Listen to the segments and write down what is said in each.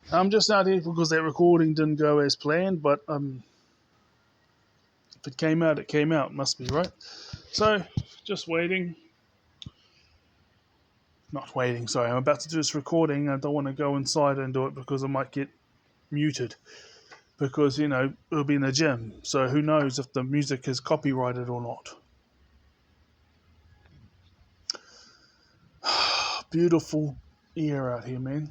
I'm just out here because that recording didn't go as planned, but if it came out, it came out. Must be right. So, just waiting. Not waiting, sorry. I'm about to do this recording. I don't want to go inside and do it because I might get muted. Because, it'll be in the gym. So, who knows if the music is copyrighted or not. Beautiful air out here, man.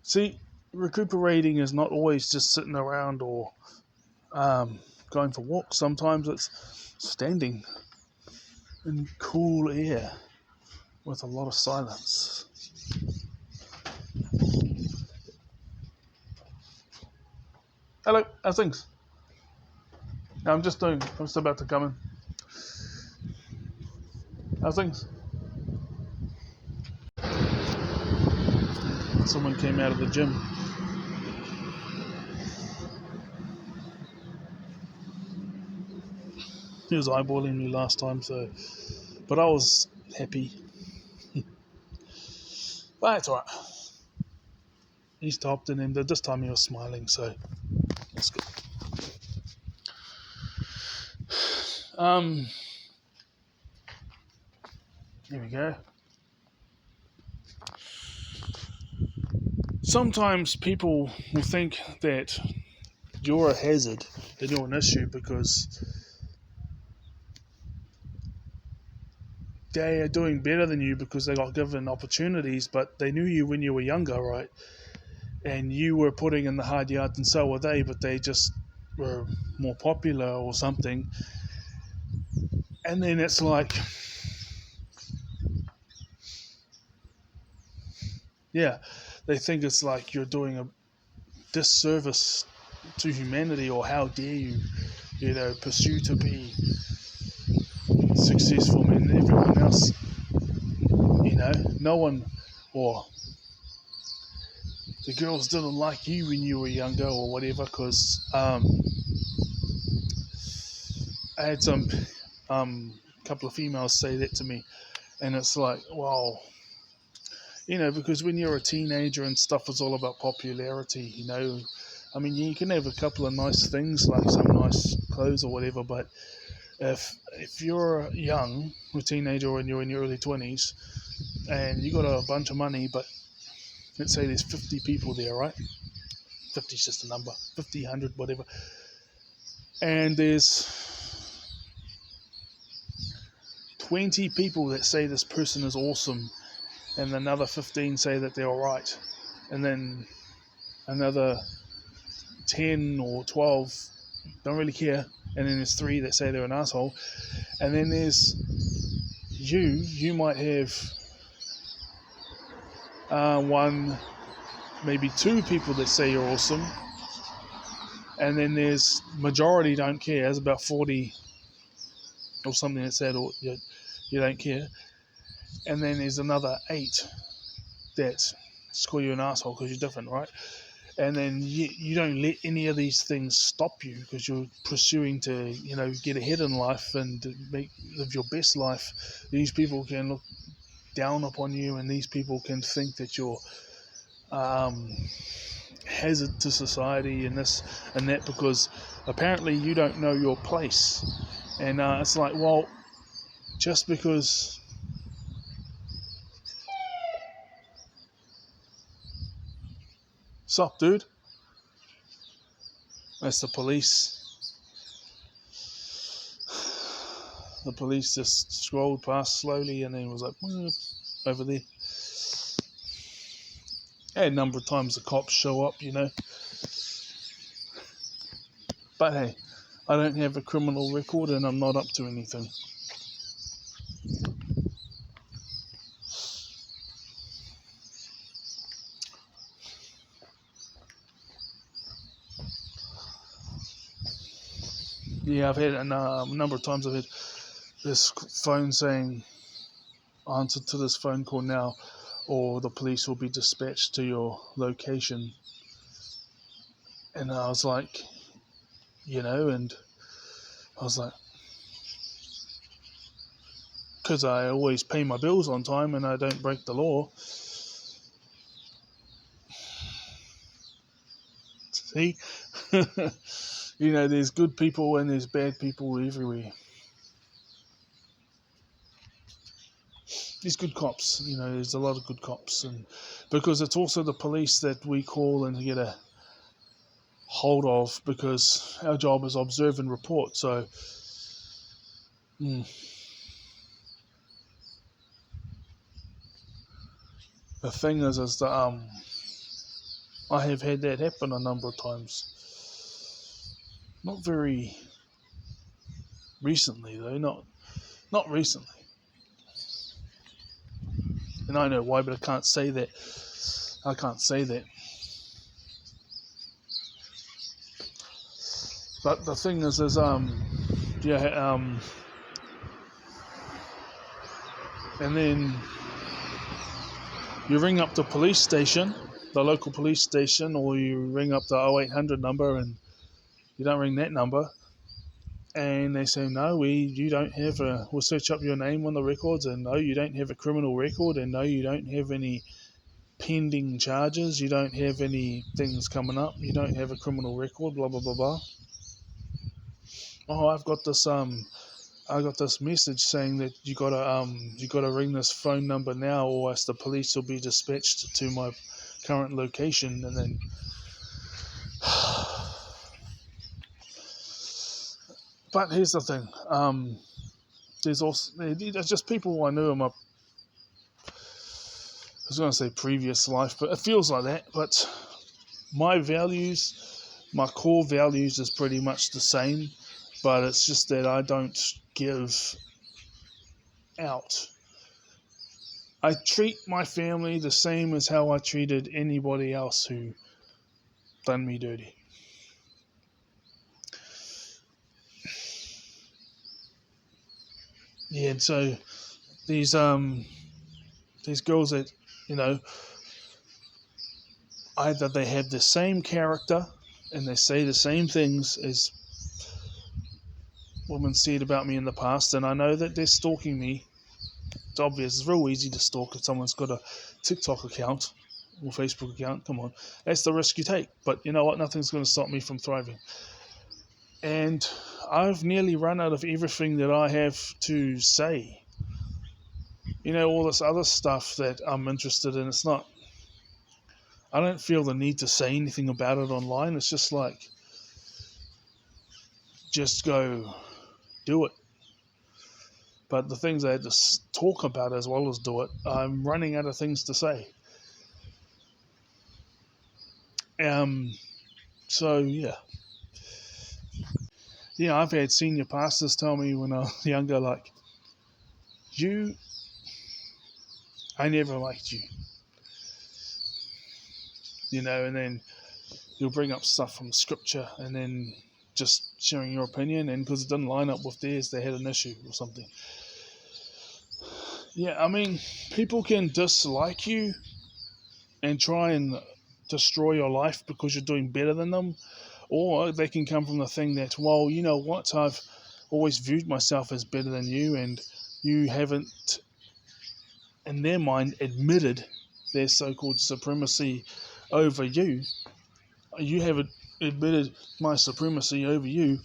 See, recuperating is not always just sitting around or um, going for walks. Sometimes it's standing in cool air with a lot of silence. Hello, how's things? I'm just about to come in. How's things? Someone came out of the gym. He was eyeballing me last time, but I was happy. But it's alright. He stopped and then this time he was smiling, so that's good. Here we go. Sometimes people will think that you're a hazard, that you're an issue because they are doing better than you because they got given opportunities, but they knew you when you were younger, right? And you were putting in the hard yards and so were they, but they just were more popular or something. And then it's like, yeah, they think it's like you're doing a disservice to humanity, or how dare you, pursue to be successful, and everyone else, no one, or the girls didn't like you when you were younger or whatever, because I had some couple of females say that to me, and it's like, wow, because when you're a teenager and stuff, it's all about popularity, I mean, you can have a couple of nice things like some nice clothes or whatever, but if you're young, a teenager, and you're in your early 20s, and you got a bunch of money, but let's say there's 50 people there, right? 50 is just a number, 50, 100, whatever. And there's 20 people that say this person is awesome, and another 15 say that they're all right, and then another 10 or 12 don't really care, and then there's 3 that say they're an asshole, and then there's you might have one, maybe 2 people that say you're awesome, and then there's majority don't care. There's about 40 or something that said, or you don't care, and then there's another 8 that call you an asshole because you're different, right? And then you don't let any of these things stop you because you're pursuing to get ahead in life and live your best life. These people can look down upon you, and these people can think that you're hazard to society and this and that because apparently you don't know your place. And it's like, well, just because. Sup, dude? That's the police. The police just scrolled past slowly and then was like, over there. A number of times the cops show up, But hey, I don't have a criminal record and I'm not up to anything. Yeah, I've had a number of times I've had this phone saying, answer to this phone call now, or the police will be dispatched to your location. And I was like, and I was like, because I always pay my bills on time and I don't break the law. See? There's good people and there's bad people everywhere. There's good cops, there's a lot of good cops, and because it's also the police that we call and get a hold of, because our job is observe and report. So the thing is that I have had that happen a number of times. Not very recently though, not recently. And I know why, but I can't say that. But the thing is and then you ring up the police station, the local police station, or you ring up the 0800 number, and you don't ring that number, and they say, no, we'll search up your name on the records, and no, you don't have a criminal record, and no, you don't have any pending charges, you don't have any things coming up, you don't have a criminal record, blah, blah, blah, blah. Oh, I got this message saying that you gotta ring this phone number now, or else the police will be dispatched to my current location. And then but here's the thing, there's just people I knew in I was going to say previous life, but it feels like that. But my core values is pretty much the same, but it's just that I don't give out. I treat my family the same as how I treated anybody else who done me dirty. Yeah, and so these girls that, either they have the same character and they say the same things as women said about me in the past, and I know that they're stalking me. It's obvious. It's real easy to stalk if someone's got a TikTok account or Facebook account. Come on, that's the risk you take. But you know what? Nothing's going to stop me from thriving. And I've nearly run out of everything that I have to say. All this other stuff that I'm interested in. I don't feel the need to say anything about it online. It's just like, just go do it. But the things I had to talk about as well as do it, I'm running out of things to say. So yeah. Yeah, I've had senior pastors tell me when I was younger, like, I never liked you. And then you'll bring up stuff from scripture and then just sharing your opinion, and because it didn't line up with theirs, they had an issue or something. Yeah, I mean, people can dislike you and try and destroy your life because you're doing better than them, or they can come from the thing that, well, you know what, I've always viewed myself as better than you, and you haven't, in their mind, admitted their so-called supremacy over you. You haven't admitted my supremacy over you,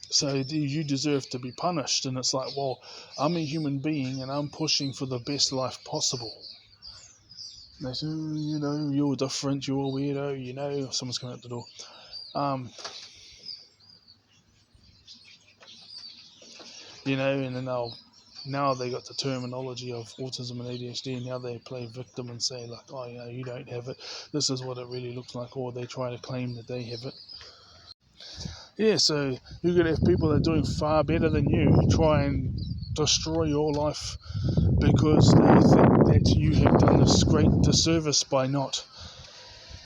so you deserve to be punished. And it's like, well, I'm a human being and I'm pushing for the best life possible. And they say, you're different, you're a weirdo, someone's coming out the door. And then now they got the terminology of autism and ADHD, and now they play victim and say, like, oh, you don't have it, this is what it really looks like, or they try to claim that they have it. Yeah, so you're going to have people that are doing far better than you try and destroy your life because they think that you have done this great disservice by not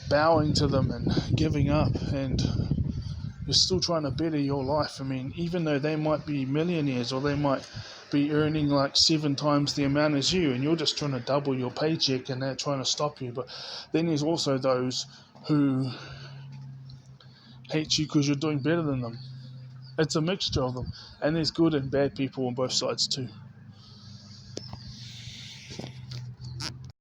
bowing to them and giving up, and you're still trying to better your life. I mean, even though they might be millionaires or they might be earning like 7 times the amount as you, and you're just trying to double your paycheck and they're trying to stop you. But then there's also those who hate you because you're doing better than them. It's a mixture of them, and there's good and bad people on both sides too.